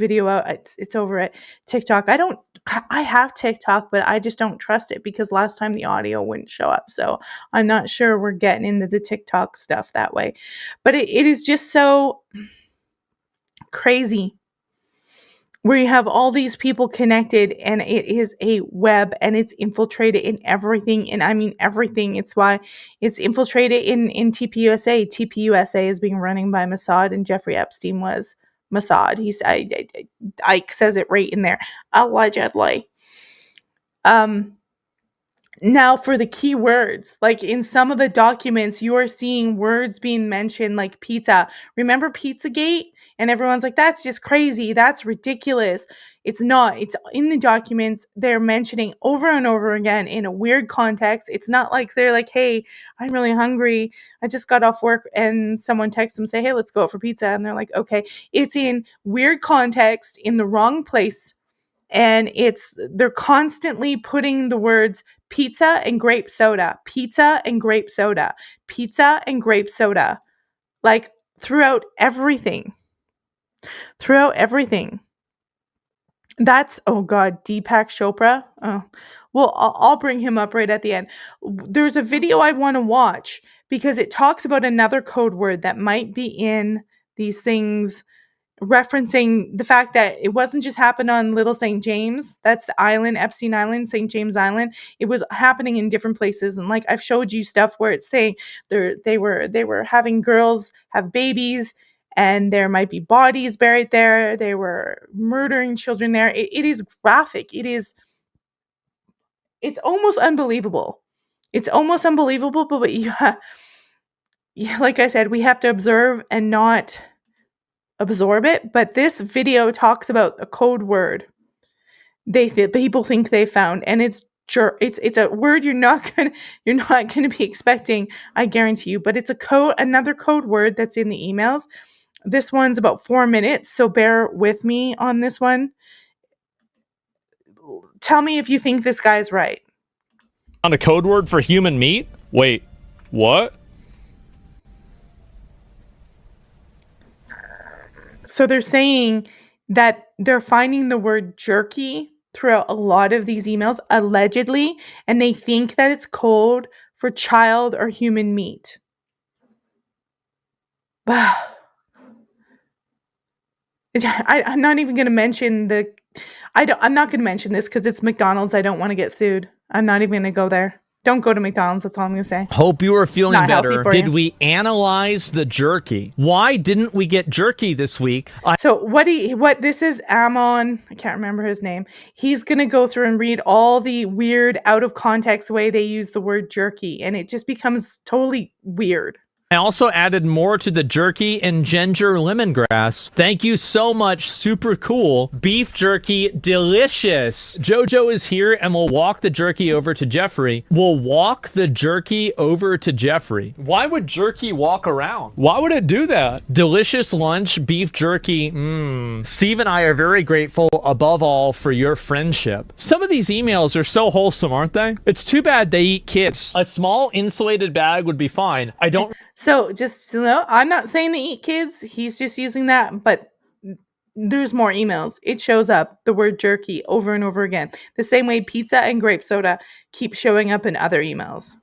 video out. It's over at TikTok. I have TikTok, but I just don't trust it because last time the audio wouldn't show up. So I'm not sure we're getting into the TikTok stuff that way. But it is just so crazy where you have all these people connected and it is a web and it's infiltrated in everything. And I mean everything. It's why it's infiltrated in TPUSA. TPUSA is being running by Mossad, and Jeffrey Epstein was Mossad. Ike says it right in there. Allegedly. Now for the key words, like in some of the documents, you are seeing words being mentioned like pizza. Remember Pizzagate? And everyone's like, that's just crazy. That's ridiculous. It's not. It's in the documents. They're mentioning over and over again in a weird context. It's not like they're like, hey, I'm really hungry. I just got off work, and someone texts them, say, hey, let's go out for pizza. And they're like, okay. It's in weird context in the wrong place. And they're constantly putting the words pizza and grape soda, pizza and grape soda, pizza and grape soda, like throughout everything. That's, oh God, Deepak Chopra. Oh, well, I'll bring him up right at the end. There's a video I want to watch because it talks about another code word that might be in these things, referencing the fact that it wasn't just happened on Little St. James. That's the island, Epstein Island, St. James Island. It was happening in different places. And like I've showed you stuff where it's saying they were having girls have babies and there might be bodies buried there. They were murdering children there. It is graphic. It's almost unbelievable. But yeah, like I said, we have to observe and not absorb it. But this video talks about a code word people think they found, and it's a word you're not gonna be expecting, I guarantee you. But it's another code word that's in the emails. This one's about 4 minutes, so bear with me on this one. Tell me if you think this guy's right. On a code word for human meat? Wait, what? So they're saying that they're finding the word jerky throughout a lot of these emails, allegedly, and they think that it's code for child or human meat. I'm not even going to mention I'm not going to mention this because it's McDonald's. I don't want to get sued. I'm not even going to go there. Don't go to McDonald's. That's all I'm going to say. Hope you are feeling better. Did we analyze the jerky? Why didn't we get jerky this week? So this is Amon. I can't remember his name. He's going to go through and read all the weird out of context way they use the word jerky. And it just becomes totally weird. I also added more to the jerky and ginger lemongrass. Thank you so much. Super cool. Beef jerky, delicious. Jojo is here and we'll walk the jerky over to Jeffrey. Why would jerky walk around? Why would it do that? Delicious lunch, beef jerky. Steve and I are very grateful above all for your friendship. Some of these emails are so wholesome, aren't they? It's too bad they eat kids. A small insulated bag would be fine. So just so you know, I'm not saying they eat kids. He's just using that, but there's more emails. It shows up, the word jerky, over and over again. The same way pizza and grape soda keep showing up in other emails.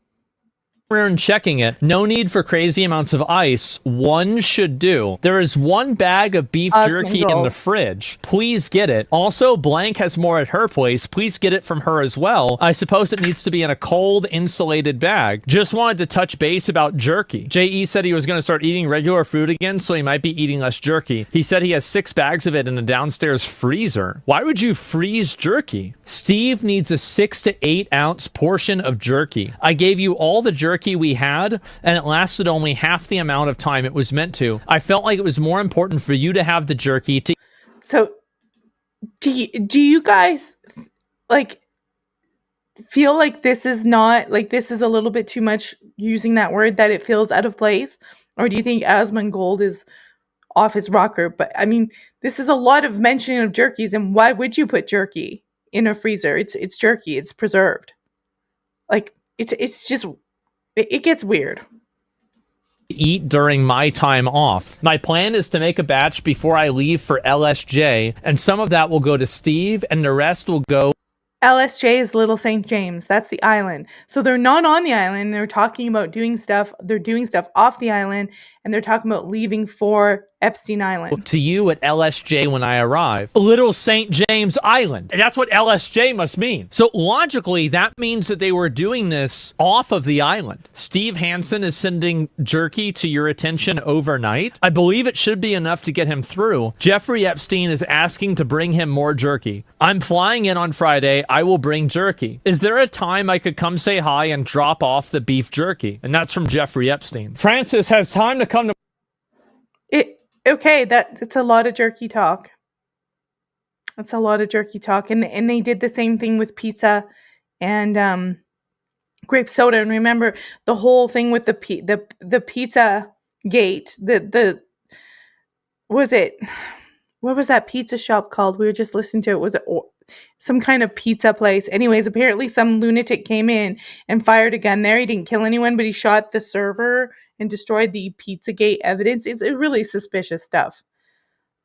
And checking it. No need for crazy amounts of ice. One should do. There is one bag of beef jerky in the fridge. Please get it. Also, Blank has more at her place. Please get it from her as well. I suppose it needs to be in a cold, insulated bag. Just wanted to touch base about jerky. J.E. said he was going to start eating regular food again, so he might be eating less jerky. He said he has 6 bags of it in a downstairs freezer. Why would you freeze jerky? Steve needs a 6 to 8 ounce portion of jerky. I gave you all the jerky we had, and it lasted only half the amount of time it was meant to. I felt like it was more important for you to have the jerky to. So do you guys like feel like this is not like this is a little bit too much using that word, that it feels out of place? Or do you think Asmongold is off his rocker? But I mean, this is a lot of mentioning of jerkies, and why would you put jerky in a freezer? It's jerky, it's preserved. Like it's just it gets weird. eat during my time off. My plan is to make a batch before I leave for LSJ, and some of that will go to Steve, and the rest will go. LSJ is Little St. James. That's the island. So they're not on the island. They're talking about doing stuff. They're doing stuff off the island, and they're talking about leaving for Epstein Island. To you at LSJ when I arrive. Little St. James Island. That's what LSJ must mean. So logically, that means that they were doing this off of the island. Steve Hansen is sending Jerky to your attention overnight. I believe it should be enough to get him through. Jeffrey Epstein is asking to bring him more jerky. I'm flying in on Friday. I will bring jerky. Is there a time I could come say hi and drop off the beef jerky? And that's from Jeffrey Epstein. Francis has time to come to... Okay, that's a lot of jerky talk. That's a lot of jerky talk. And they did the same thing with pizza and grape soda. And remember the whole thing with the pizza gate. What was that pizza shop called? We were just listening to it. Was it some kind of pizza place? Anyways, apparently some lunatic came in and fired a gun there. He didn't kill anyone, but he shot the server and destroyed the Pizzagate evidence. It's really suspicious stuff.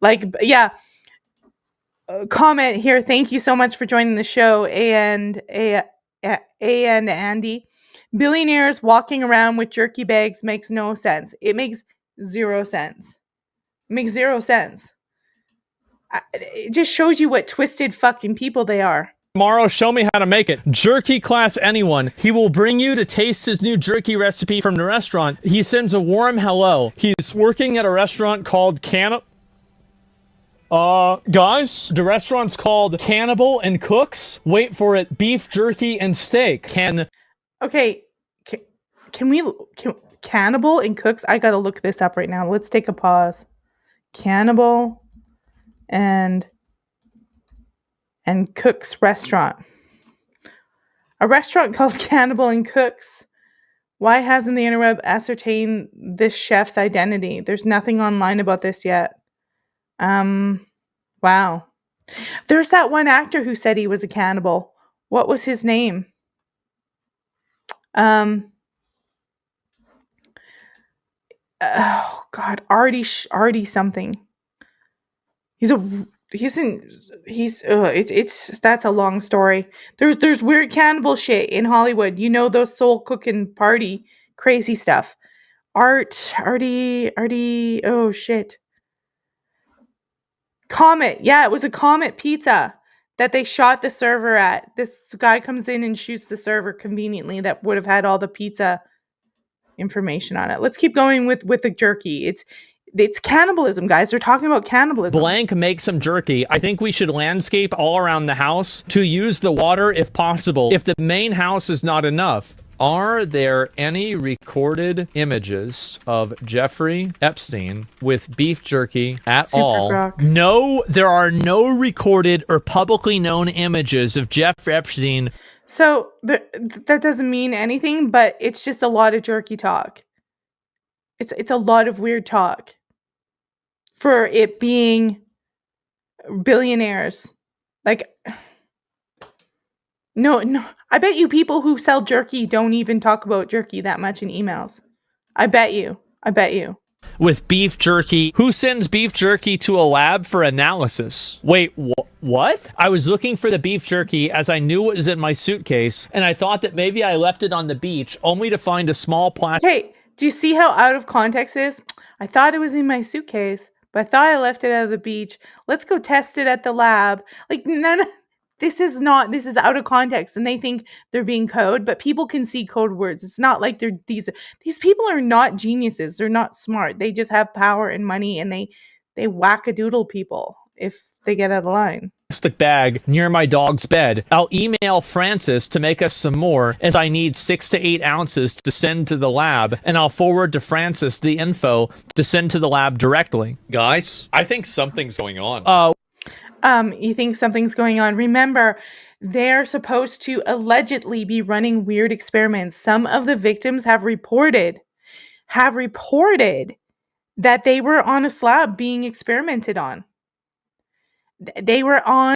Like, yeah. Comment here. Thank you so much for joining the show. And Andy. Billionaires walking around with jerky bags makes no sense. It makes 0 sense. It makes 0 sense. It just shows you what twisted fucking people they are. Tomorrow, show me how to make it. Jerky class anyone. He will bring you to taste his new jerky recipe from the restaurant. He sends a warm hello. He's working at a restaurant called guys, the restaurant's called Cannibal and Cooks. Wait for it. Beef jerky and steak. Okay. Can Cannibal and Cooks? I gotta look this up right now. Let's take a pause. Cannibal and Cook's restaurant. A restaurant called Cannibal and Cooks. Why hasn't the interweb ascertained this chef's identity? There's nothing online about this yet. Wow. There's that one actor who said he was a cannibal. What was his name? Oh God, Artie something. That's a long story. There's weird cannibal shit in Hollywood. You know, those soul cooking party crazy stuff. Artie, oh shit. Comet. Yeah, it was a Comet pizza that they shot the server at. This guy comes in and shoots the server conveniently that would have had all the pizza information on it. Let's keep going with the jerky. It's cannibalism, guys. They're talking about cannibalism. Blank make some jerky. I think we should landscape all around the house to use the water if possible. If the main house is not enough. Are there any recorded images of Jeffrey Epstein with beef jerky at Super all? Grok. No, there are no recorded or publicly known images of Jeffrey Epstein. So that doesn't mean anything, but it's just a lot of jerky talk. It's a lot of weird talk for it being billionaires. Like, no. I bet you people who sell jerky don't even talk about jerky that much in emails. I bet you. With beef jerky. Who sends beef jerky to a lab for analysis? Wait, what? I was looking for the beef jerky as I knew it was in my suitcase, and I thought that maybe I left it on the beach, only to find a small plastic... Hey, do you see how out of context it is? I thought it was in my suitcase, but I thought I left it at the beach. Let's go test it at the lab. Like, this is out of context, and they think they're being code, but people can see code words. It's not like these people are not geniuses. They're not smart. They just have power and money, and they whack-a-doodle people if they get out of line. Plastic bag near my dog's bed. I'll email Francis to make us some more, as I need 6 to 8 ounces to send to the lab, and I'll forward to Francis the info to send to the lab directly. Guys, I think something's going on. You think something's going on. Remember, they're supposed to allegedly be running weird experiments. Some of the victims have reported that they were on a slab being experimented on. They were on